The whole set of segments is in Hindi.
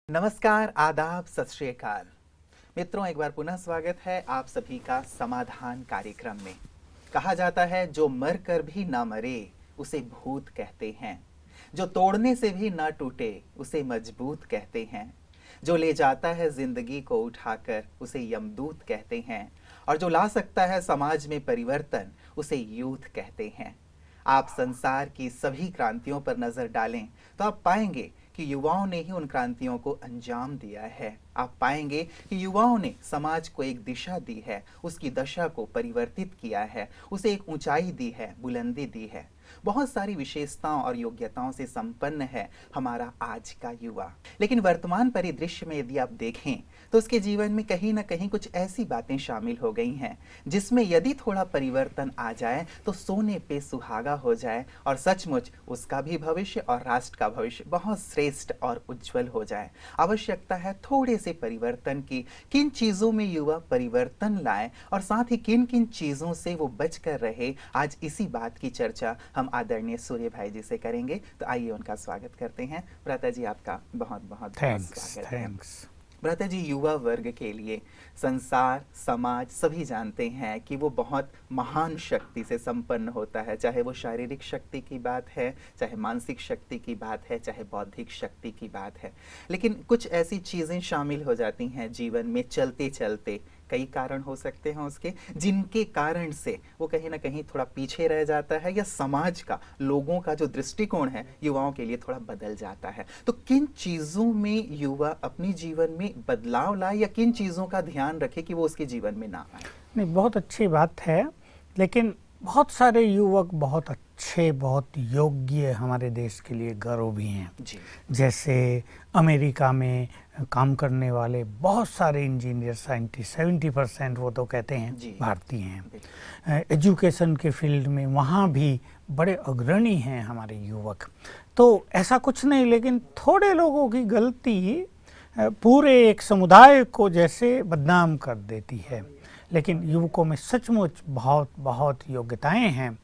नमस्कार, आदाब, सत श्री अकाल। मित्रों, एक बार पुनः स्वागत है आप सभी का समाधान कार्यक्रम में। कहा जाता है जो मर कर भी ना मरे उसे भूत कहते हैं, जो तोड़ने से भी ना टूटे उसे मजबूत कहते हैं, जो ले जाता है जिंदगी को उठाकर उसे यमदूत कहते हैं, और जो ला सकता है समाज में परिवर्तन उसे यूथ कहते हैं। आप संसार की सभी क्रांतियों पर नजर डालें तो आप पाएंगे कि युवाओं ने ही उन क्रांतियों को अंजाम दिया है। आप पाएंगे कि युवाओं ने समाज को एक दिशा दी है, उसकी दशा को परिवर्तित किया है, उसे एक ऊंचाई दी है, बुलंदी दी है। बहुत सारी विशेषताओं और योग्यताओं से संपन्न है हमारा आज का युवा। लेकिन वर्तमान परिदृश्य में यदि आप देखें तो उसके जीवन में कहीं ना कहीं कुछ ऐसी बातें शामिल हो गई हैं जिसमें यदि थोड़ा परिवर्तन आ जाए तो सोने पे सुहागा हो जाए और सचमुच उसका भी भविष्य और राष्ट्र का भविष्य बहुत श्रेष्ठ और उज्जवल हो जाए। आवश्यकता है थोड़े से परिवर्तन की। किन चीजों में युवा परिवर्तन लाए और साथ ही किन किन चीजों से वो बच कर रहे, आज इसी बात की चर्चा हम आदरणीय सूर्य भाई जी से करेंगे। तो आइए उनका स्वागत करते हैं। भ्राता जी, आपका बहुत बहुत स्वागत है। भ्राता जी, युवा वर्ग के लिए संसार, समाज सभी जानते हैं कि वो बहुत महान शक्ति से संपन्न होता है, चाहे वो शारीरिक शक्ति की बात है, चाहे मानसिक शक्ति की बात है, चाहे बौद्धिक शक्ति की बात है। लेकिन कुछ ऐसी चीज़ें शामिल हो जाती हैं जीवन में चलते चलते, कई कारण हो सकते हैं उसके, जिनके कारण से वो कहीं ना कहीं थोड़ा पीछे रह जाता है या समाज का, लोगों का जो दृष्टिकोण है युवाओं के लिए थोड़ा बदल जाता है। तो किन चीज़ों में युवा अपने जीवन में बदलाव लाए या किन चीज़ों का ध्यान रखे कि वो उसके जीवन में ना आए? नहीं, बहुत अच्छी बात है, लेकिन बहुत सारे युवक बहुत अच्छे, बहुत योग्य हमारे देश के लिए गर्व भी हैं जी। जैसे अमेरिका में काम करने वाले बहुत सारे इंजीनियर, साइंटिस्ट 70% वो तो कहते हैं भारतीय हैं। एजुकेशन के फील्ड में वहाँ भी बड़े अग्रणी हैं हमारे युवक। तो ऐसा कुछ नहीं, लेकिन थोड़े लोगों की गलती पूरे एक समुदाय को जैसे बदनाम कर देती है। लेकिन युवकों में सचमुच बहुत बहुत योग्यताएं हैं।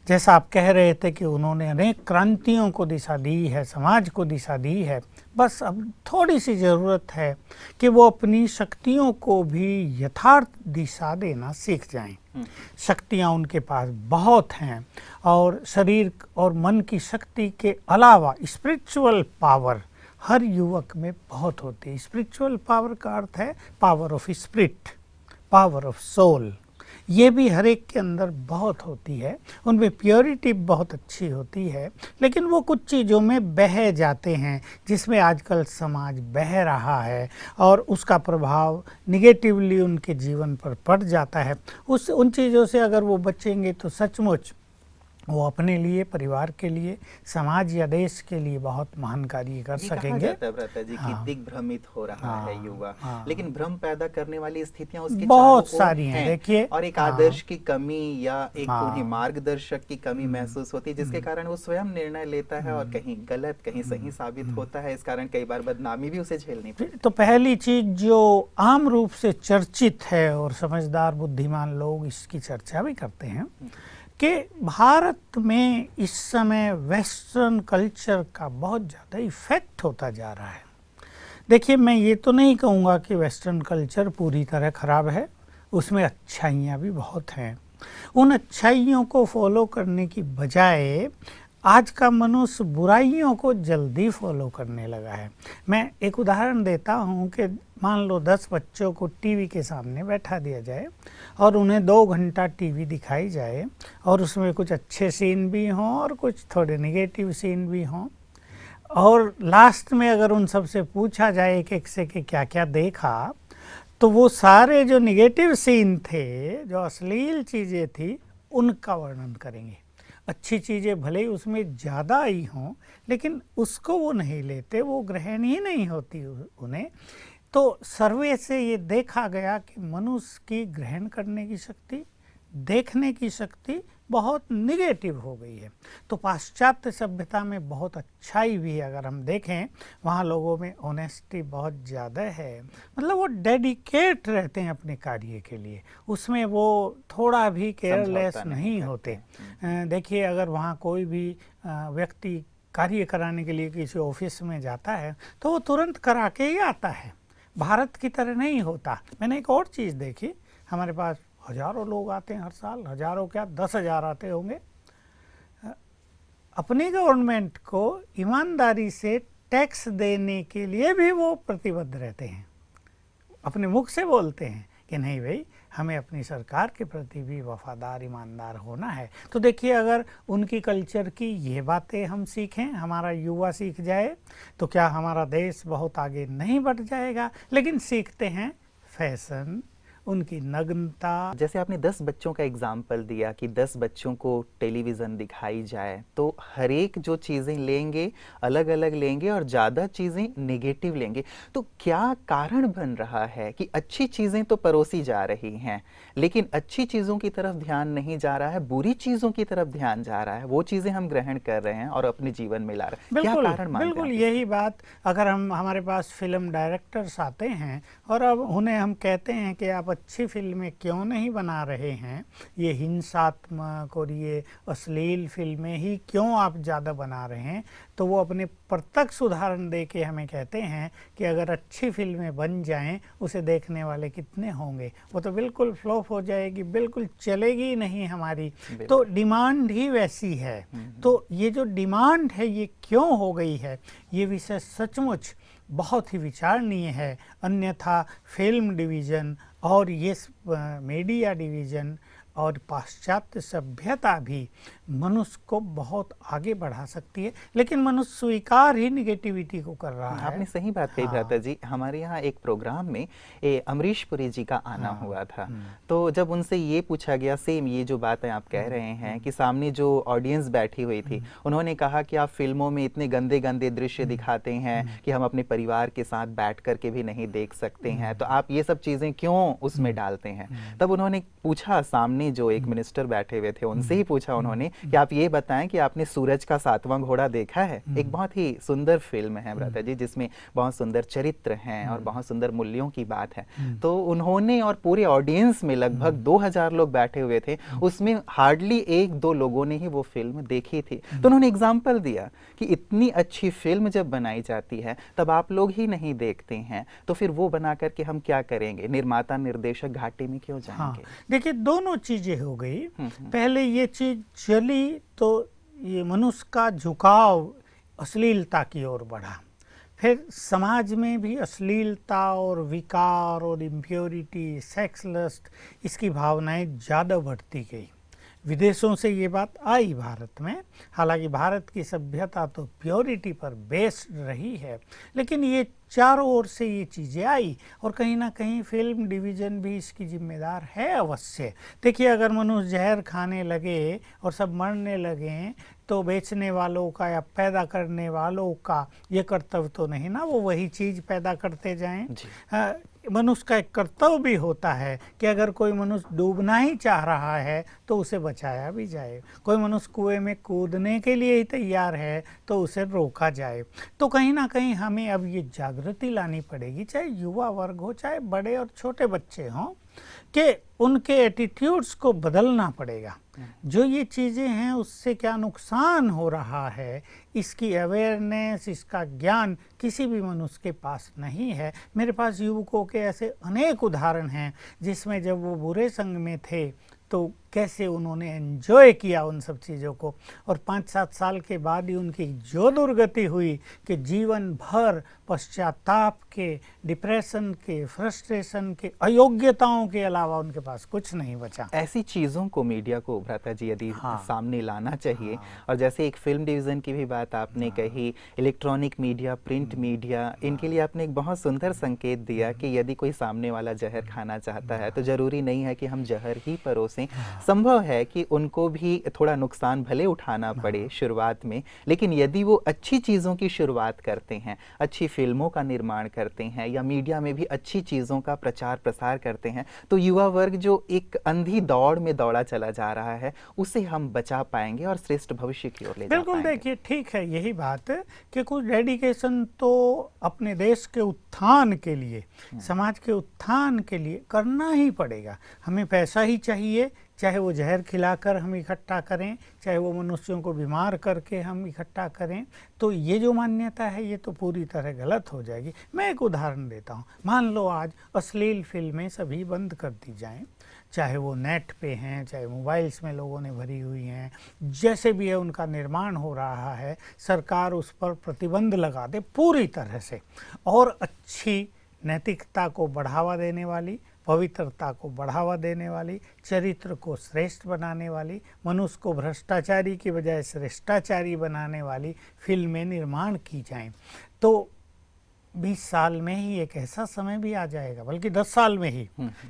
जैसा आप कह रहे थे कि उन्होंने अनेक क्रांतियों को दिशा दी है, समाज को दिशा दी है। बस अब थोड़ी सी ज़रूरत है कि वो अपनी शक्तियों को भी यथार्थ दिशा देना सीख जाएं। शक्तियां उनके पास बहुत हैं, और शरीर और मन की शक्ति के अलावा स्पिरिचुअल पावर हर युवक में बहुत होती है। स्पिरिचुअल पावर का अर्थ है power of spirit, power of soul. ये भी हर एक के अंदर बहुत होती है, उनमें प्योरिटी बहुत अच्छी होती है। लेकिन वो कुछ चीज़ों में बह जाते हैं जिसमें आजकल समाज बह रहा है, और उसका प्रभाव निगेटिवली उनके जीवन पर पड़ जाता है। उन चीज़ों से अगर वो बचेंगे तो सचमुच वो अपने लिए, परिवार के लिए, समाज या देश के लिए बहुत महान कार्य कर सकेंगे। कहा जाता है भ्राता जी कि दिग्भ्रमित हो रहा है युवा, लेकिन भ्रम पैदा करने वाली स्थितियां उसके बहुत सारी हैं। देखिए, और एक आदर्श की कमी या एक उन्हें मार्गदर्शक की कमी महसूस होती है, जिसके कारण वो स्वयं निर्णय लेता है और कहीं गलत कहीं सही साबित होता है। इस कारण कई बार बदनामी भी उसे झेलनी पड़ती है। तो पहली चीज जो आम रूप से चर्चित है और समझदार बुद्धिमान लोग इसकी चर्चा भी करते हैं कि भारत में इस समय वेस्टर्न कल्चर का बहुत ज़्यादा इफेक्ट होता जा रहा है। देखिए, मैं ये तो नहीं कहूँगा कि वेस्टर्न कल्चर पूरी तरह ख़राब है, उसमें अच्छाइयाँ भी बहुत हैं। उन अच्छाइयों को फॉलो करने की बजाय आज का मनुष्य बुराइयों को जल्दी फॉलो करने लगा है। मैं एक उदाहरण देता हूँ कि मान लो 10 बच्चों को टीवी के सामने बैठा दिया जाए और उन्हें 2 घंटा टीवी दिखाई जाए, और उसमें कुछ अच्छे सीन भी हों और कुछ थोड़े नेगेटिव सीन भी हों, और लास्ट में अगर उन सब से पूछा जाए एक एक से कि क्या क्या देखा, तो वो सारे जो नेगेटिव सीन थे, जो अश्लील चीज़ें थी, उनका वर्णन करेंगे। अच्छी चीज़ें भले ही उसमें ज़्यादा आई हों, लेकिन उसको वो नहीं लेते, वो ग्रहण ही नहीं होती उन्हें। तो सर्वे से ये देखा गया कि मनुष्य की ग्रहण करने की शक्ति, देखने की शक्ति बहुत निगेटिव हो गई है। तो पाश्चात्य सभ्यता में बहुत अच्छाई भी है। अगर हम देखें, वहाँ लोगों में ऑनेस्टी बहुत ज़्यादा है, मतलब वो डेडिकेट रहते हैं अपने कार्य के लिए, उसमें वो थोड़ा भी केयरलेस नहीं होते। देखिए, अगर वहाँ कोई भी व्यक्ति कार्य कराने के लिए किसी ऑफिस में जाता है तो वो तुरंत करा के ही आता है। भारत की तरह नहीं होता। मैंने एक और चीज़ देखी, हमारे पास हज़ारों लोग आते हैं हर साल, हज़ारों क्या 10,000 आते होंगे। अपनी गवर्नमेंट को ईमानदारी से टैक्स देने के लिए भी वो प्रतिबद्ध रहते हैं, अपने मुख से बोलते हैं कि नहीं भाई, हमें अपनी सरकार के प्रति भी वफादार ईमानदार होना है। तो देखिए, अगर उनकी कल्चर की ये बातें हम सीखें, हमारा युवा सीख जाए, तो क्या हमारा देश बहुत आगे नहीं बढ़ जाएगा? लेकिन सीखते हैं फैशन, उनकी नग्नता। जैसे आपने 10 बच्चों का एग्जाम्पल दिया कि 10 बच्चों को टेलीविज़न दिखाई जाए तो हर एक जो चीज़ें लेंगे अलग अलग लेंगे और ज़्यादा चीज़ें नेगेटिव लेंगे। तो क्या कारण बन रहा है कि अच्छी चीज़ें तो परोसी जा रही हैं लेकिन अच्छी चीज़ों की तरफ ध्यान नहीं जा रहा है, बुरी चीज़ों की तरफ ध्यान जा रहा है, वो चीज़ें हम ग्रहण कर रहे हैं और अपने जीवन में ला रहे हैं? क्या कारण मानते हैं? बिल्कुल यही बात। अगर हमारे पास फिल्म डायरेक्टर्स आते हैं और अब उन्हें हम कहते हैं कि आप अच्छी फिल्में क्यों नहीं बना रहे हैं, ये हिंसात्मक और ये अश्लील फिल्में ही क्यों आप ज़्यादा बना रहे हैं, तो वो अपने प्रत्यक्ष उदाहरण दे के हमें कहते हैं कि अगर अच्छी फिल्में बन जाएं, उसे देखने वाले कितने होंगे? वो तो बिल्कुल फ्लॉप हो जाएगी, बिल्कुल चलेगी नहीं हमारी। तो डिमांड ही वैसी है। तो ये जो डिमांड है ये क्यों हो गई है, ये विषय सचमुच बहुत ही विचारणीय है। अन्यथा फिल्म डिवीज़न और ये मीडिया डिवीज़न और पाश्चात्य सभ्यता भी मनुष्य को बहुत आगे बढ़ा सकती है, लेकिन मनुष्य स्वीकार ही निगेटिविटी को कर रहा है। आपने सही बात कही भ्राता जी। हमारे यहाँ एक प्रोग्राम में अमरीश पुरी जी का आना हुआ था। तो जब उनसे ये पूछा गया, सेम ये जो बातें आप कह रहे हैं कि सामने जो ऑडियंस बैठी हुई थी, उन्होंने कहा कि आप फिल्मों में इतने गंदे गंदे दृश्य दिखाते हैं कि हम अपने परिवार के साथ बैठ कर के भी नहीं देख सकते हैं, तो आप ये सब चीज़ें क्यों उसमें डालते हैं? तब उन्होंने पूछा, सामने जो एक मिनिस्टर बैठे हुए थे उनसे ही पूछा उन्होंने कि आप ये बताएं कि आपने सूरज का 7वां घोड़ा देखा है? एक बहुत ही सुंदर फिल्म है भ्राता जी, जिसमें बहुत सुंदर चरित्र हैं और बहुत सुंदर मूल्यों की बात है। तो उन्होंने और पूरे ऑडियंस में लगभग 2000 लोग बैठे हुए थे, उसमें हार्डली 1-2 लोगों ने ही वो फिल्म देखी थी। तो उन्होंने एग्जाम्पल दिया कि इतनी अच्छी फिल्म जब बनाई जाती है तब आप लोग ही नहीं देखते हैं, तो फिर वो बना करके हम क्या करेंगे? निर्माता निर्देशक घाटे में क्यों जाएंगे? देखिए, दोनों चीजें हो गई। पहले ये चीज चली तो ये मनुष्य का झुकाव अश्लीलता की ओर बढ़ा, फिर समाज में भी अश्लीलता और विकार और इम्प्योरिटी, सेक्स लस्ट, इसकी भावनाएं ज़्यादा बढ़ती गई। विदेशों से ये बात आई भारत में। हालांकि भारत की सभ्यता तो प्योरिटी पर बेस्ड रही है, लेकिन ये चारों ओर से ये चीज़ें आई और कहीं ना कहीं फिल्म डिवीज़न भी इसकी जिम्मेदार है अवश्य। देखिए, अगर मनुष्य जहर खाने लगे और सब मरने लगे तो बेचने वालों का या पैदा करने वालों का ये कर्तव्य तो नहीं ना वो वही चीज़ पैदा करते जाएं। मनुष्य का एक कर्तव्य भी होता है कि अगर कोई मनुष्य डूबना ही चाह रहा है तो उसे बचाया भी जाए, कोई मनुष्य कुएं में कूदने के लिए ही तैयार है तो उसे रोका जाए। तो कहीं ना कहीं हमें अब ये जागृति लानी पड़ेगी, चाहे युवा वर्ग हो चाहे बड़े और छोटे बच्चे हों, कि उनके एटीट्यूड्स को बदलना पड़ेगा। जो ये चीज़ें हैं उससे क्या नुकसान हो रहा है, इसकी अवेयरनेस, इसका ज्ञान किसी भी मनुष्य के पास नहीं है। मेरे पास युवकों के ऐसे अनेक उदाहरण हैं जिसमें जब वो बुरे संग में थे तो कैसे उन्होंने एंजॉय किया उन सब चीज़ों को, और 5-7 साल के बाद ही उनकी जो दुर्गति हुई कि जीवन भर पश्चाताप के, डिप्रेशन के, फ्रस्ट्रेशन के, अयोग्यताओं के अलावा उनके पास कुछ नहीं बचा। ऐसी चीज़ों को मीडिया को भ्राता जी यदि सामने लाना चाहिए। और जैसे एक फिल्म डिवीज़न की भी बात आपने कही, इलेक्ट्रॉनिक मीडिया, प्रिंट मीडिया, इनके लिए आपने एक बहुत सुंदर संकेत दिया कि यदि कोई सामने वाला जहर खाना चाहता है तो ज़रूरी नहीं है कि हम जहर ही परोसें। संभव है कि उनको भी थोड़ा नुकसान भले उठाना पड़े शुरुआत में, लेकिन यदि वो अच्छी चीज़ों की शुरुआत करते हैं, अच्छी फिल्मों का निर्माण करते हैं या मीडिया में भी अच्छी चीज़ों का प्रचार प्रसार करते हैं, तो युवा वर्ग जो एक अंधी दौड़ में दौड़ा चला जा रहा है उसे हम बचा पाएंगे और श्रेष्ठ भविष्य की ओर ले जा पाएंगे। बिल्कुल, देखिए ठीक है यही बात कि कुछ डेडिकेशन तो अपने देश के उत्थान के लिए, समाज के उत्थान के लिए करना ही पड़ेगा। हमें पैसा ही चाहिए चाहे वो जहर खिलाकर हम इकट्ठा करें, चाहे वो मनुष्यों को बीमार करके हम इकट्ठा करें, तो ये जो मान्यता है ये तो पूरी तरह गलत हो जाएगी। मैं एक उदाहरण देता हूँ। मान लो आज अश्लील फिल्में सभी बंद कर दी जाएं, चाहे वो नेट पे हैं, चाहे मोबाइल्स में लोगों ने भरी हुई हैं, जैसे भी है उनका निर्माण हो रहा है, सरकार उस पर प्रतिबंध लगा दे पूरी तरह से, और अच्छी नैतिकता को बढ़ावा देने वाली, पवित्रता को बढ़ावा देने वाली, चरित्र को श्रेष्ठ बनाने वाली, मनुष्य को भ्रष्टाचारी की बजाय श्रेष्ठाचारी बनाने वाली फिल्में निर्माण की जाएं, तो 20 साल में ही एक ऐसा समय भी आ जाएगा, बल्कि 10 साल में ही,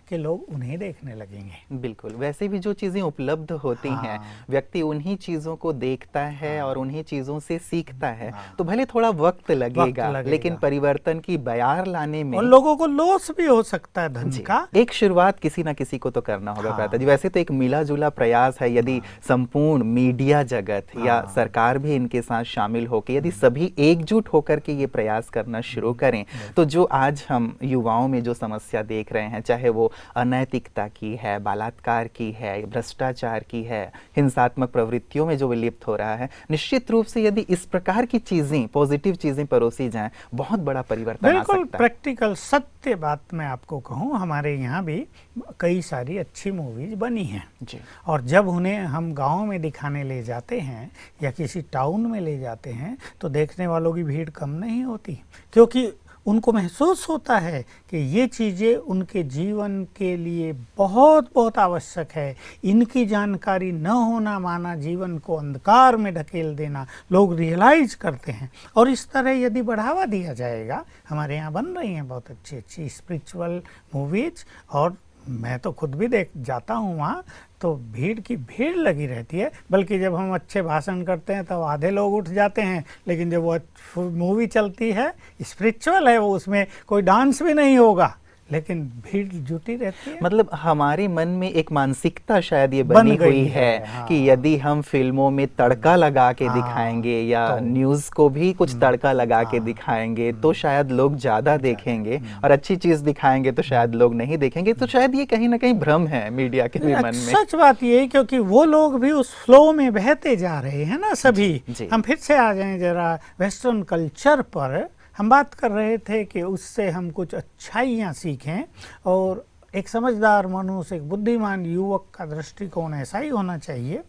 कि लोग उन्हें देखने लगेंगे। बिल्कुल, वैसे भी जो चीजें उपलब्ध होती हैं, व्यक्ति उन्हीं चीजों को देखता है और उन्हीं चीजों से सीखता है, तो भले थोड़ा वक्त लगेगा, लेकिन परिवर्तन की बयार लाने में और लोगों को लॉस भी हो सकता है धन का। एक शुरुआत किसी ना किसी को तो करना होगा भ्राता जी। वैसे तो एक मिला जुला प्रयास है, यदि संपूर्ण मीडिया जगत या सरकार भी इनके साथ शामिल होकर यदि सभी एकजुट होकर के ये प्रयास करना शुरू करें, तो जो आज हम युवाओं में जो समस्या देख रहे हैं, चाहे वो अनैतिकता की है, बलात्कार की है, भ्रष्टाचार की है, हिंसात्मक प्रवृत्तियों में जो विलिप्त हो रहा है, निश्चित रूप से यदि इस प्रकार की चीजें, पॉजिटिव चीजें परोसी जाएं, बहुत बड़ा परिवर्तन आ सकता है। बिल्कुल प्रैक्टिकल सत्य बात मैं आपको कहूँ, हमारे यहाँ भी कई सारी अच्छी मूवीज बनी हैं जी। और जब उन्हें हम गाँव में दिखाने ले जाते हैं या किसी टाउन में ले जाते हैं, तो देखने वालों की भीड़ कम नहीं होती, क्योंकि उनको महसूस होता है कि ये चीज़ें उनके जीवन के लिए बहुत बहुत आवश्यक है। इनकी जानकारी न होना माना जीवन को अंधकार में ढकेल देना, लोग रियलाइज करते हैं। और इस तरह यदि बढ़ावा दिया जाएगा, हमारे यहाँ बन रही हैं बहुत अच्छी अच्छी स्पिरिचुअल मूवीज, और मैं तो खुद भी देख जाता हूँ वहाँ, तो भीड़ की भीड़ लगी रहती है। बल्कि जब हम अच्छे भाषण करते हैं तब आधे लोग उठ जाते हैं, लेकिन जब वो मूवी चलती है, स्पिरिचुअल है वो, उसमें कोई डांस भी नहीं होगा, लेकिन भीड़ जुटी रहती है। मतलब हमारे मन में एक मानसिकता शायद ये बनी हुई है कि यदि हम फिल्मों में तड़का लगा के दिखाएंगे या न्यूज को भी कुछ तड़का लगा के दिखाएंगे, तो शायद लोग ज्यादा देखेंगे, और अच्छी चीज दिखाएंगे तो शायद लोग नहीं देखेंगे। तो शायद ये कहीं ना कहीं भ्रम है मीडिया के भी मन में। सच बात ये, क्योंकि वो लोग भी उस फ्लो में बहते जा रहे हैं ना सभी। हम फिर से आ जाएं जरा वेस्टर्न कल्चर पर। हम बात कर रहे थे कि उससे हम कुछ अच्छाइयाँ सीखें, और एक समझदार मनुष्य, एक बुद्धिमान युवक का दृष्टिकोण ऐसा ही होना चाहिए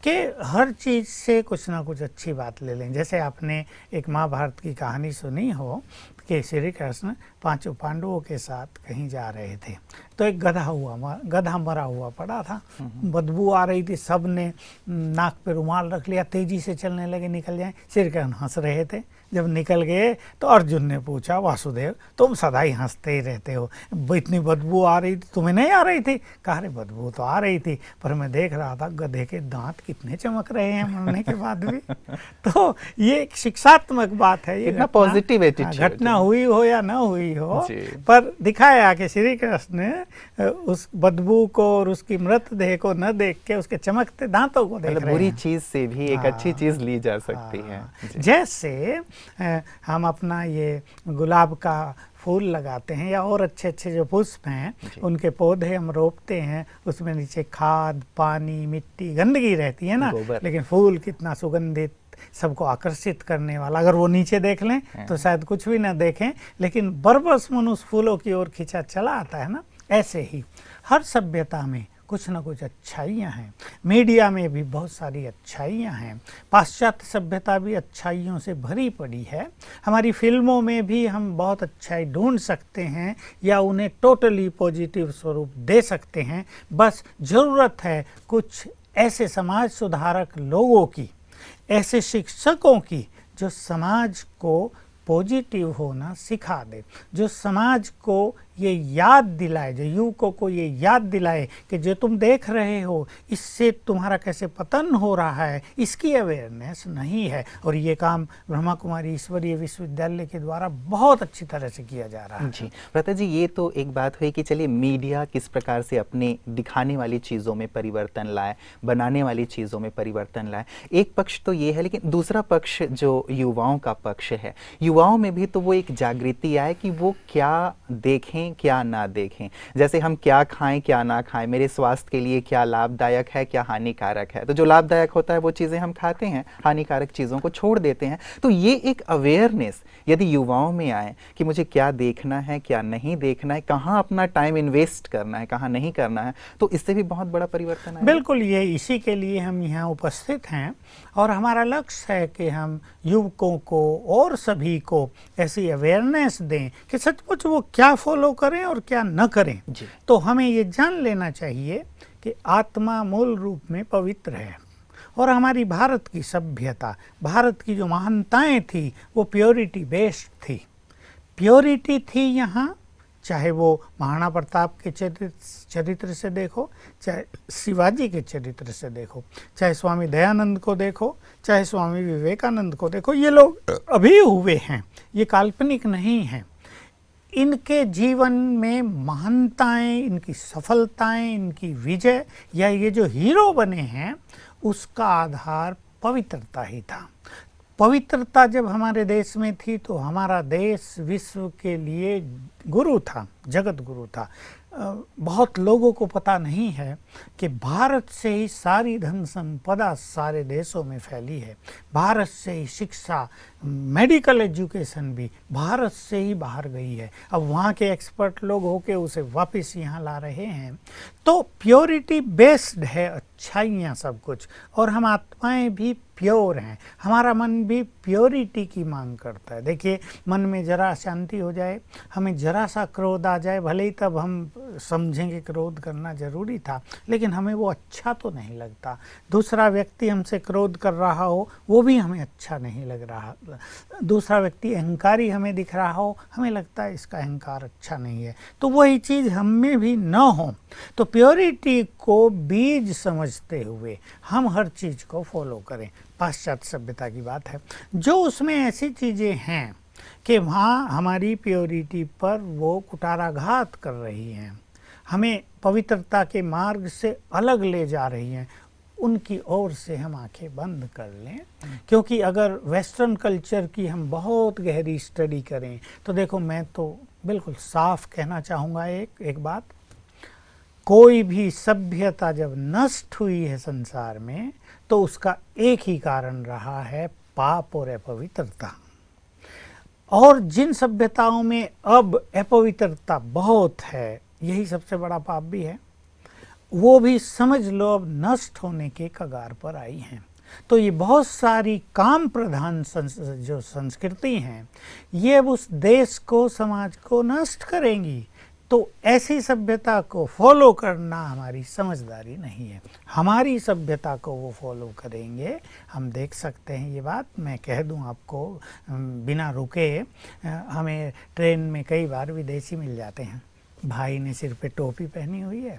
कि हर चीज़ से कुछ ना कुछ अच्छी बात ले लें। जैसे आपने एक महाभारत की कहानी सुनी हो कि श्री कृष्ण 5 पांडवों के साथ कहीं जा रहे थे, तो एक गधा मरा हुआ पड़ा था, बदबू आ रही थी, सब ने नाक पे रुमाल रख लिया, तेजी से चलने लगे, निकल जाएं। श्री कृष्ण हंस रहे थे। जब निकल गए तो अर्जुन ने पूछा, वासुदेव तुम सदा ही हंसते ही रहते हो, इतनी बदबू आ रही थी, तुम्हें नहीं आ रही थी? कहा अरे बदबू तो आ रही थी, पर मैं देख रहा था गधे के दांत कितने चमक रहे हैं मरने के बाद भी। तो ये एक शिक्षात्मक बात है। ये पॉजिटिव घटना हुई हो या ना हुई हो, पर दिखाया कि श्री कृष्ण ने उस बदबू को और उसकी मृतदेह को न देख के उसके चमकते दांतों को देख रहे हैं। बुरी चीज से भी एक अच्छी चीज ली जा सकती है। जैसे हम अपना ये गुलाब का फूल लगाते हैं या और अच्छे अच्छे जो पुष्प हैं उनके पौधे हम रोपते हैं, उसमें नीचे खाद, पानी, मिट्टी, गंदगी रहती है ना, लेकिन फूल कितना सुगंधित, सबको आकर्षित करने वाला। अगर वो नीचे देख लें तो शायद कुछ भी ना देखें, लेकिन बरबस मन उस फूलों की ओर खींचा चला आता है ना। ऐसे ही हर सभ्यता में कुछ ना कुछ अच्छाइयाँ हैं, मीडिया में भी बहुत सारी अच्छाइयाँ हैं, पाश्चात्य सभ्यता भी अच्छाइयों से भरी पड़ी है। हमारी फिल्मों में भी हम बहुत अच्छाई ढूंढ सकते हैं या उन्हें टोटली पॉजिटिव स्वरूप दे सकते हैं। बस ज़रूरत है कुछ ऐसे समाज सुधारक लोगों की, ऐसे शिक्षकों की जो समाज को पॉजिटिव होना सिखा दे, जो समाज को ये याद दिलाए, जो युवकों को ये याद दिलाए कि जो तुम देख रहे हो इससे तुम्हारा कैसे पतन हो रहा है, इसकी अवेयरनेस नहीं है। और ये काम ब्रह्मा कुमारी ईश्वरीय विश्वविद्यालय के द्वारा बहुत अच्छी तरह से किया जा रहा है। जी भ्राता जी, ये तो एक बात हुई कि चलिए मीडिया किस प्रकार से अपने दिखाने वाली चीज़ों में परिवर्तन लाए, बनाने वाली चीज़ों में परिवर्तन लाए। एक पक्ष तो ये है, लेकिन दूसरा पक्ष जो युवाओं का पक्ष है, युवाओं में भी तो वो एक जागृति आए कि वो क्या देखें देखें क्या ना देखें, जैसे हम क्या खाएं क्या ना खाएं, मेरे स्वास्थ्य के लिए क्या लाभदायक है क्या हानिकारक है। तो जो लाभदायक होता है वो चीज़ें हम खाते हैं, हानिकारक चीज़ों को छोड़ देते हैं। तो ये एक अवेयरनेस यदि युवाओं में आए कि मुझे क्या देखना है क्या नहीं देखना है, कहाँ अपना टाइम इन्वेस्ट करना है कहाँ नहीं करना है, तो इससे भी बहुत बड़ा परिवर्तन आएगा। बिल्कुल, ये इसी के लिए हम यहाँ उपस्थित हैं और हमारा लक्ष्य है कि हम युवकों को और सभी को ऐसी अवेयरनेस दें कि सचमुच वो क्या फॉलो करें और क्या न करें। तो हमें ये जान लेना चाहिए कि आत्मा मूल रूप में पवित्र है और हमारी भारत की सभ्यता, भारत की जो महानताएं थी वो प्योरिटी बेस्ड थी। प्योरिटी थी यहाँ, चाहे वो महाराणा प्रताप के चरित्र से देखो, चाहे शिवाजी के चरित्र से देखो, चाहे स्वामी दयानंद को देखो, चाहे स्वामी विवेकानंद को देखो, ये लोग अभी हुए हैं, ये काल्पनिक नहीं हैं। इनके जीवन में महानताएं, इनकी सफलताएं, इनकी विजय या ये जो हीरो बने हैं उसका आधार पवित्रता ही था। पवित्रता जब हमारे देश में थी तो हमारा देश विश्व के लिए गुरु था, जगत गुरु था। बहुत लोगों को पता नहीं है कि भारत से ही सारी धन संपदा सारे देशों में फैली है। भारत से ही शिक्षा, मेडिकल एजुकेशन भी भारत से ही बाहर गई है। अब वहाँ के एक्सपर्ट लोग होके उसे वापस यहाँ ला रहे हैं। तो प्योरिटी बेस्ड है अच्छाइयाँ सब कुछ, और हम आत्माएं भी प्योर हैं, हमारा मन भी प्योरिटी की मांग करता है। देखिए, मन में जरा शांति हो जाए, हमें जरा सा क्रोध आ जाए, भले ही तब हम समझेंगे क्रोध करना जरूरी था, लेकिन हमें वो अच्छा तो नहीं लगता। दूसरा व्यक्ति हमसे क्रोध कर रहा हो वो भी हमें अच्छा नहीं लग रहा। दूसरा व्यक्ति अहंकारी हमें दिख रहा हो, हमें लगता है इसका अहंकार अच्छा नहीं है। तो वही चीज़ हम में भी न हो। तो प्योरिटी को बीज समझते हुए हम हर चीज़ को फॉलो करें। पाश्चात्य सभ्यता की बात है, जो उसमें ऐसी चीज़ें हैं कि वहाँ हमारी प्योरिटी पर वो कुटाराघात कर रही हैं, हमें पवित्रता के मार्ग से अलग ले जा रही हैं, उनकी ओर से हम आंखें बंद कर लें। क्योंकि अगर वेस्टर्न कल्चर की हम बहुत गहरी स्टडी करें तो देखो, मैं तो बिल्कुल साफ कहना चाहूँगा एक बात, कोई भी सभ्यता जब नष्ट हुई है संसार में तो उसका एक ही कारण रहा है, पाप और अपवित्रता। और जिन सभ्यताओं में अब अपवित्रता बहुत है, यही सबसे बड़ा पाप भी है, वो भी समझ लो अब नष्ट होने के कगार पर आई हैं। तो ये बहुत सारी काम प्रधान जो संस्कृति हैं, ये उस देश को, समाज को नष्ट करेंगी। तो ऐसी सभ्यता को फॉलो करना हमारी समझदारी नहीं है। हमारी सभ्यता को वो फॉलो करेंगे। हम देख सकते हैं, ये बात मैं कह दूं आपको बिना रुके, हमें ट्रेन में कई बार विदेशी मिल जाते हैं। भाई ने सिर पे टोपी पहनी हुई है,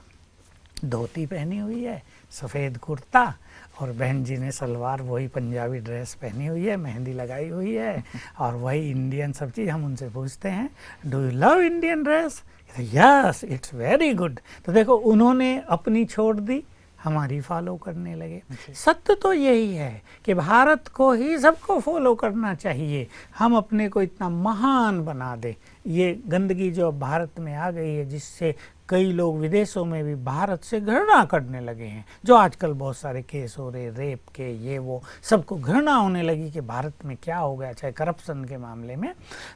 धोती पहनी हुई है, सफ़ेद कुर्ता, और बहन जी ने सलवार वही पंजाबी ड्रेस पहनी हुई है, मेहंदी लगाई हुई है, और वही इंडियन सब चीज़। हम उनसे पूछते हैं, do you love Indian dress? Yes, it's very good. तो देखो, उन्होंने अपनी छोड़ दी, हमारी फॉलो करने लगे। सत्य तो यही है कि भारत को ही सबको फॉलो करना चाहिए। हम अपने को इतना महान बना दे। ये गंदगी जो भारत में आ गई है, जिससे कई लोग विदेशों में भी भारत से घृणा करने लगे हैं, जो आजकल बहुत सारे केस हो रहे, रेप के, ये वो, सबको घृणा होने लगी कि भारत में क्या हो गया, चाहे करप्शन के मामले में।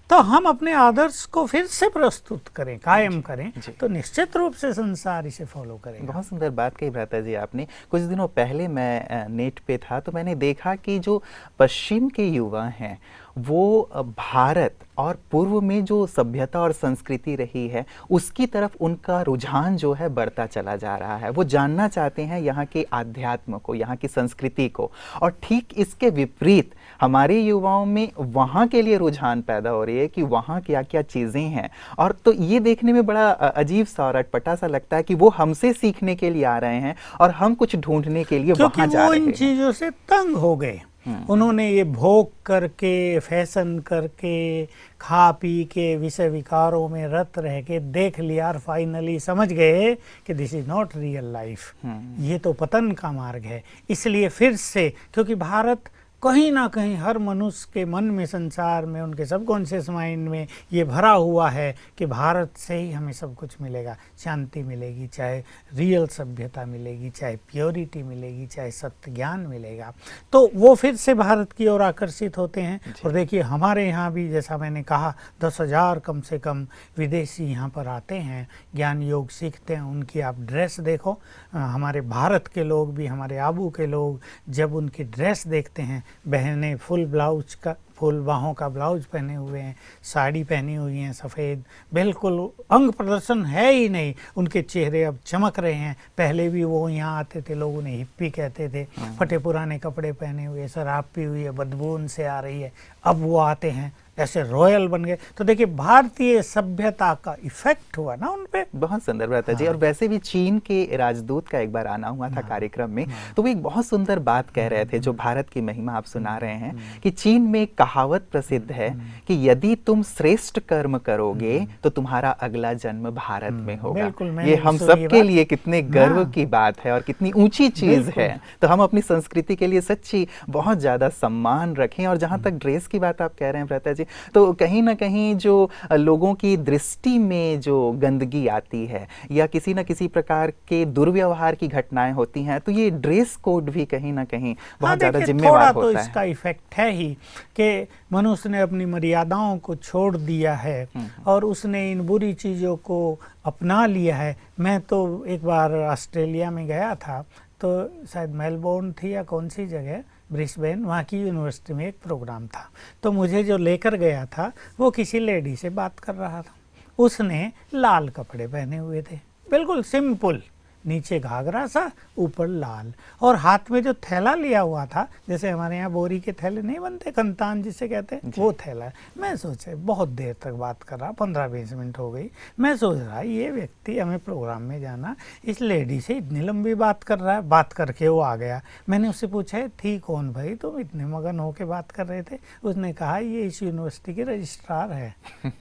तो हम अपने आदर्श को फिर से प्रस्तुत करें, कायम करें, तो निश्चित रूप से संसार इसे फॉलो करेगा। बहुत सुंदर बात कही भ्राता जी आपने। कुछ दिनों पहले मैं नेट पे था तो मैंने देखा कि जो पश्चिम के युवा हैं वो भारत और पूर्व में जो सभ्यता और संस्कृति रही है उसकी तरफ उनका रुझान जो है बढ़ता चला जा रहा है। वो जानना चाहते हैं यहाँ के आध्यात्म को, यहाँ की संस्कृति को, और ठीक इसके विपरीत हमारे युवाओं में वहाँ के लिए रुझान पैदा हो रही है कि वहाँ क्या क्या चीज़ें हैं। और तो ये देखने में बड़ा अजीब सा और अटपटा सा लगता है कि वो हमसे सीखने के लिए आ रहे हैं और हम कुछ ढूंढने के लिए वहाँ जा रहे हैं। इन चीज़ों से तंग हो गए। उन्होंने ये भोग करके, फैशन करके, खा पी के, विषय विकारों में रत रह के देख लिया और फाइनली समझ गए कि this is not real life, ये तो पतन का मार्ग है। इसलिए फिर से, क्योंकि भारत कहीं ना कहीं हर मनुष्य के मन में, संसार में, उनके सबकॉन्शियस माइंड में ये भरा हुआ है कि भारत से ही हमें सब कुछ मिलेगा। शांति मिलेगी, चाहे रियल सभ्यता मिलेगी, चाहे प्योरिटी मिलेगी, चाहे सत्य ज्ञान मिलेगा, तो वो फिर से भारत की ओर आकर्षित होते हैं। और देखिए हमारे यहाँ भी, जैसा मैंने कहा, 10,000 कम से कम विदेशी यहाँ पर आते हैं, ज्ञान योग सीखते हैं। उनकी आप ड्रेस देखो, हमारे भारत के लोग भी, हमारे आबू के लोग जब उनकी ड्रेस देखते हैं, बहनें फुल ब्लाउज का, फुल बाहों का ब्लाउज पहने हुए हैं, साड़ी पहनी हुई हैं सफ़ेद, बिल्कुल अंग प्रदर्शन है ही नहीं, उनके चेहरे अब चमक रहे हैं। पहले भी वो यहाँ आते थे, लोग उन्हें हिप्पी कहते थे, फटे पुराने कपड़े पहने हुए, शराब पी हुई है, बदबू उनसे आ रही है, अब वो आते हैं ऐसे रॉयल बन गए। तो देखिए भारतीय सभ्यता का इफेक्ट हुआ ना उन पे। बहुत सुंदर भ्राता जी। और वैसे भी चीन के राजदूत का एक बार आना हुआ था कार्यक्रम में, तो वो एक बहुत सुंदर बात कह रहे थे, जो भारत की महिमा आप सुना रहे हैं, कि चीन में एक कहावत प्रसिद्ध है कि यदि तुम श्रेष्ठ कर्म करोगे तो तुम्हारा अगला जन्म भारत में होगा। ये हम सब के लिए कितने गर्व की बात है और कितनी ऊंची चीज है। तो हम अपनी संस्कृति के लिए सच्ची बहुत ज्यादा सम्मान रखें। और जहां तक ड्रेस की बात आप कह रहे हैं भ्राता जी, तो कहीं ना कहीं जो लोगों की दृष्टि में जो गंदगी आती है या किसी न किसी प्रकार के दुर्व्यवहार की घटनाएं होती हैं, तो ये ड्रेस कोड भी कहीं ना कहीं बहुत ज्यादा जिम्मेवार होता है। तो इसका इफेक्ट है ही कि मनुष्य ने अपनी मर्यादाओं को छोड़ दिया है और उसने इन बुरी चीज़ों को अपना लिया है। मैं तो एक बार ऑस्ट्रेलिया में गया था, तो शायद मेलबोर्न थी या कौन सी जगह, ब्रिस्बेन, वहाँ की यूनिवर्सिटी में एक प्रोग्राम था। तो मुझे जो लेकर गया था वो किसी लेडी से बात कर रहा था। उसने लाल कपड़े पहने हुए थे, बिल्कुल सिंपल, नीचे घाघरा सा, ऊपर लाल, और हाथ में जो थैला लिया हुआ था, जैसे हमारे यहाँ बोरी के थैले नहीं बनते, कंतान जिसे कहते हैं, वो थैला। मैं सोचा बहुत देर तक बात कर रहा, 15-20 मिनट हो गई। मैं सोच रहा ये व्यक्ति, हमें प्रोग्राम में जाना, इस लेडी से इतनी लंबी बात कर रहा है। बात करके वो आ गया। मैंने उससे पूछा थी कौन भाई, तुम इतने मगन होके बात कर रहे थे? उसने कहा ये इस यूनिवर्सिटी के रजिस्ट्रार है।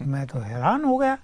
मैं तो हैरान हो गया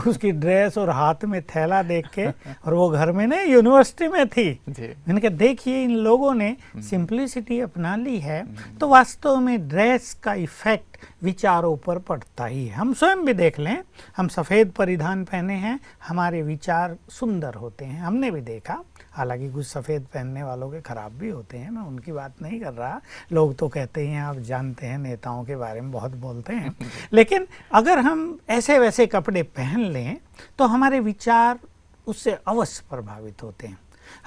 उसकी ड्रेस और हाथ में थैला देख के, और वो घर में नहीं यूनिवर्सिटी में थी। मैंने कहा देखिए इन लोगों ने सिंप्लिसिटी अपना ली है। तो वास्तव में ड्रेस का इफेक्ट विचारों पर पड़ता ही है। हम स्वयं भी देख लें, हम सफ़ेद परिधान पहने हैं, हमारे विचार सुंदर होते हैं। हमने भी देखा, हालांकि कुछ सफ़ेद पहनने वालों के ख़राब भी होते हैं, मैं उनकी बात नहीं कर रहा। लोग तो कहते हैं, आप जानते हैं, नेताओं के बारे में बहुत बोलते हैं। लेकिन अगर हम ऐसे वैसे कपड़े पहन लें तो हमारे विचार उससे अवश्य प्रभावित होते हैं।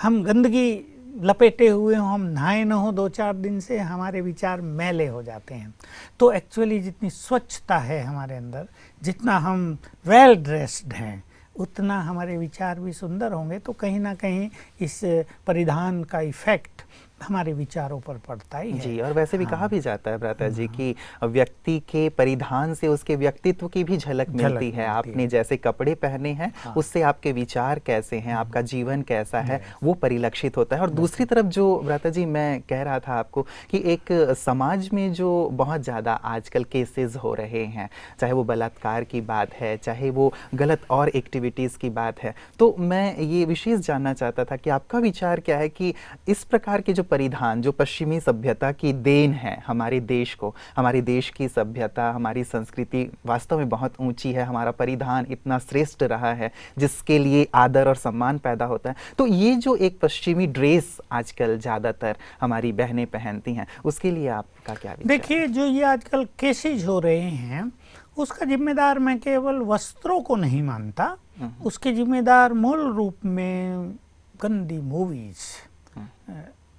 हम गंदगी लपेटे हुए हों, हम नहाए न हो 2-4 दिन से, हमारे विचार मैले हो जाते हैं। तो एक्चुअली जितनी स्वच्छता है हमारे अंदर, जितना हम वेल ड्रेस्ड हैं, उतना हमारे विचार भी सुंदर होंगे। तो कहीं ना कहीं इस परिधान का इफेक्ट हमारे विचारों पर पड़ता ही है। जी, और वैसे भी कहा भी जाता है भ्राता जी कि व्यक्ति के परिधान से उसके व्यक्तित्व की भी झलक मिलती है। आपने जैसे कपड़े पहने हैं, उससे आपके विचार कैसे हैं, आपका जीवन कैसा है, वो परिलक्षित होता है। और दूसरी तरफ जो भ्राता जी मैं कह रहा था आपको कि एक समाज में जो बहुत ज़्यादा आजकल केसेस हो रहे हैं, चाहे वो बलात्कार की बात है, चाहे वो गलत और एक्टिविटीज़ की बात है, तो मैं ये विशेष जानना चाहता था कि आपका विचार क्या है कि इस प्रकार के जो परिधान, जो पश्चिमी सभ्यता की देन है हमारे देश को, हमारे देश की सभ्यता, हमारी संस्कृति वास्तव में बहुत ऊंची है, हमारा परिधान इतना श्रेष्ठ रहा है जिसके लिए आदर और सम्मान पैदा होता है, तो ये जो एक पश्चिमी ड्रेस आजकल ज़्यादातर हमारी बहनें पहनती हैं, उसके लिए आपका क्या विचार? देखिए, जो ये आजकल केसेज हो रहे हैं, उसका जिम्मेदार मैं केवल वस्त्रों को नहीं मानता, उसके जिम्मेदार मूल रूप में गंदी मूवीज।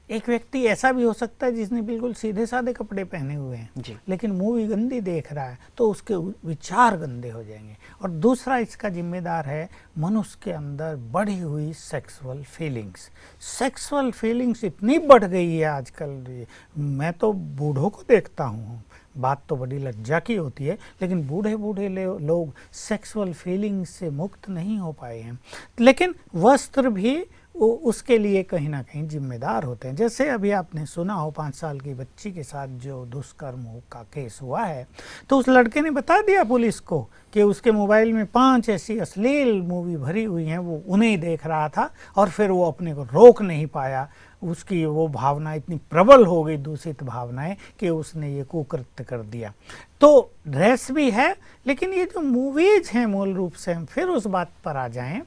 एक व्यक्ति ऐसा भी हो सकता है जिसने बिल्कुल सीधे साधे कपड़े पहने हुए हैं, लेकिन मूवी गंदी देख रहा है, तो उसके विचार गंदे हो जाएंगे। और दूसरा इसका जिम्मेदार है मनुष्य के अंदर बढ़ी हुई सेक्सुअल फीलिंग्स। सेक्सुअल फीलिंग्स इतनी बढ़ गई है आजकल, मैं तो बूढ़ों को देखता हूँ, बात तो बड़ी लज्जा की होती है, लेकिन बूढ़े बूढ़े लोग सेक्सुअल फीलिंग्स से मुक्त नहीं हो पाए हैं। लेकिन वस्त्र भी उसके लिए कहीं ना कहीं जिम्मेदार होते हैं। जैसे अभी आपने सुना हो 5 साल की बच्ची के साथ जो दुष्कर्म का केस हुआ है, तो उस लड़के ने बता दिया पुलिस को कि उसके मोबाइल में 5 ऐसी अश्लील मूवी भरी हुई हैं, वो उन्हें ही देख रहा था और फिर वो अपने को रोक नहीं पाया। उसकी वो भावना इतनी प्रबल हो गई, दूषित भावनाएं, कि उसने ये कुकृत्य कर दिया। तो ड्रेस भी है, लेकिन ये जो मूवीज हैं मूल रूप से, हम फिर उस बात पर आ जाएं,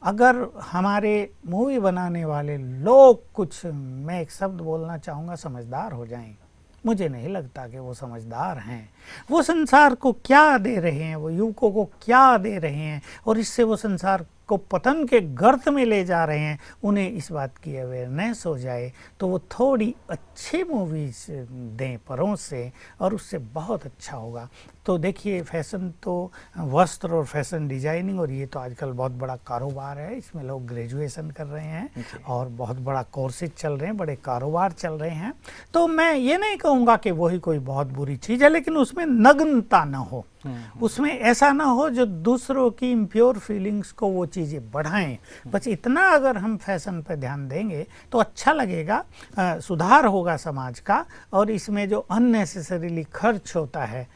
अगर हमारे मूवी बनाने वाले लोग कुछ, मैं एक शब्द बोलना चाहूँगा, समझदार हो जाएं। मुझे नहीं लगता कि वो समझदार हैं। वो संसार को क्या दे रहे हैं, वो युवकों को क्या दे रहे हैं, और इससे वो संसार को पतन के गर्त में ले जा रहे हैं, उन्हें इस बात की अवेयरनेस हो जाए तो वो थोड़ी अच्छी मूवीज दें परों से, और उससे बहुत अच्छा होगा। तो देखिए, फैशन तो वस्त्र और फैशन डिजाइनिंग, और ये तो आजकल बहुत बड़ा कारोबार है, इसमें लोग ग्रेजुएशन कर रहे हैं और बहुत बड़ा कोर्सेज चल रहे हैं, बड़े कारोबार चल रहे हैं। तो मैं ये नहीं कहूँगा कि वही कोई बहुत बुरी चीज़ है, लेकिन उसमें नग्नता ना हो, उसमें ऐसा ना हो जो दूसरों की इम्प्योर फीलिंग्स को वो चीज़ें बढ़ाएं। बस इतना अगर हम फैशन पर ध्यान देंगे तो अच्छा लगेगा, सुधार होगा समाज का, और इसमें जो अननेसेसरीली खर्च होता है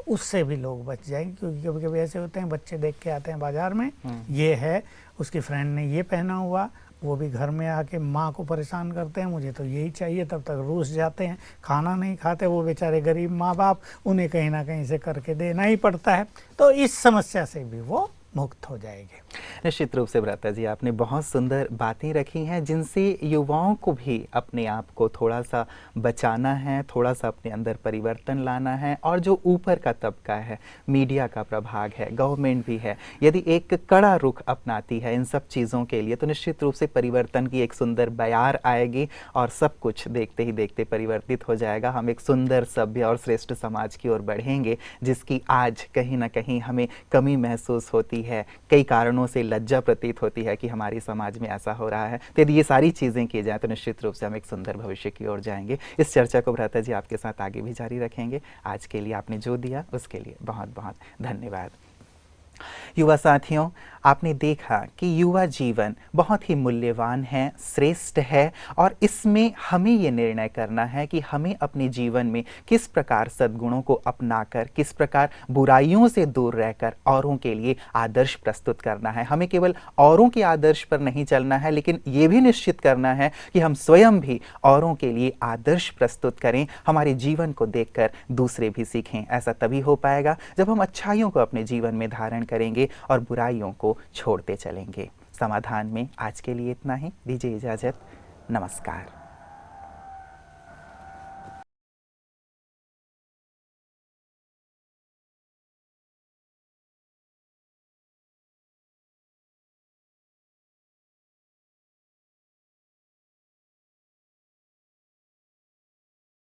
उससे भी लोग बच जाएंगे। क्योंकि कभी कभी ऐसे होते हैं, बच्चे देख के आते हैं बाजार में, ये है, उसकी फ्रेंड ने ये पहना हुआ, वो भी घर में आके माँ को परेशान करते हैं, मुझे तो यही चाहिए, तब तक रूस जाते हैं, खाना नहीं खाते, वो बेचारे गरीब माँ बाप, उन्हें कहीं ना कहीं से करके देना ही पड़ता है। तो इस समस्या से भी वो मुक्त हो जाएंगे। निश्चित रूप से भ्राता जी, आपने बहुत सुंदर बातें रखी हैं जिनसे युवाओं को भी अपने आप को थोड़ा सा बचाना है, थोड़ा सा अपने अंदर परिवर्तन लाना है। और जो ऊपर का तबका है, मीडिया का प्रभाग है, गवर्नमेंट भी है, यदि एक कड़ा रुख अपनाती है इन सब चीज़ों के लिए, तो निश्चित रूप से परिवर्तन की एक सुंदर बयार आएगी और सब कुछ देखते ही देखते परिवर्तित हो जाएगा। हम एक सुंदर, सभ्य और श्रेष्ठ समाज की ओर बढ़ेंगे, जिसकी आज कहीं ना कहीं हमें कमी महसूस होती है, कई कारणों से लज्जा प्रतीत होती है कि हमारे समाज में ऐसा हो रहा है। तो यदि ये सारी चीज़ें की जाए तो निश्चित रूप से हम एक सुंदर भविष्य की ओर जाएंगे। इस चर्चा को भ्राता जी आपके साथ आगे भी जारी रखेंगे। आज के लिए आपने जो दिया उसके लिए बहुत बहुत धन्यवाद। युवा साथियों, आपने देखा कि युवा जीवन बहुत ही मूल्यवान है, श्रेष्ठ है, और इसमें हमें ये निर्णय करना है कि हमें अपने जीवन में किस प्रकार सद्गुणों को अपनाकर, किस प्रकार बुराइयों से दूर रहकर औरों के लिए आदर्श प्रस्तुत करना है। हमें केवल औरों के आदर्श पर नहीं चलना है, लेकिन ये भी निश्चित करना है कि हम स्वयं भी औरों के लिए आदर्श प्रस्तुत करें, हमारे जीवन को देखकर दूसरे भी सीखें। ऐसा तभी हो पाएगा जब हम अच्छाइयों को अपने जीवन में धारण करेंगे और बुराइयों को छोड़ते चलेंगे। समाधान में आज के लिए इतना ही। दीजिए इजाजत। नमस्कार।